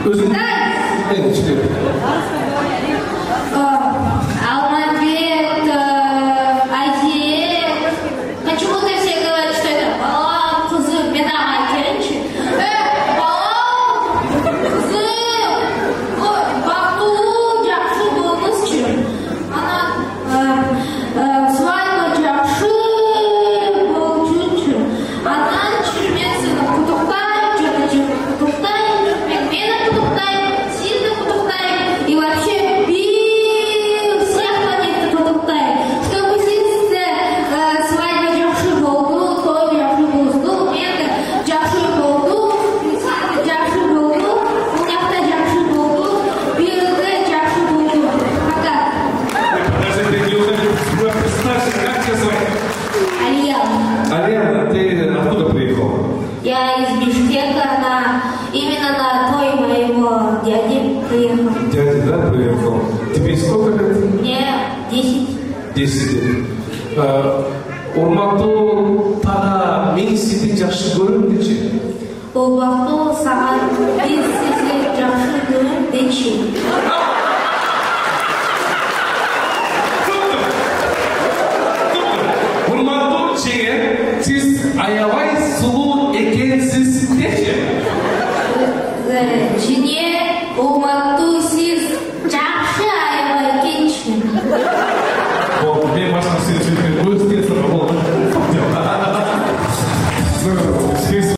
Özür evet, çıkıyorum. Алмабек, Азия. Почему-то все говорят, что это балам, кузым. Мен ағай келінші. Балам, кузым. Бақту, жақсы болыңызшы. Ана, свадьба жақсы болчүнчү. Ананчы мен сені құттықтайын, мені құттықтайын, сізді құттықтайын. И вообще всех планет құттықтайын. Чтобы сізді свадьба жақсы болды, той жақсы болды, мен жақсы болды, сізді жақсы болды, ұнақта жақсы болды, биылғы жақсы болды. Пока. Подожди, ты не уходи. Представься, как тебя звать? Альяна. Альяна, ты откуда приехала? Я из Бишкека, именно на той моего дяди приехал. Дядя, да, приехал? Тебе сколько лет? Мне 10. 10 лет. Урматтуу мен сізді жақсы көрем дечи. Ол вақту саған мен сізді жақсы көрем дечи.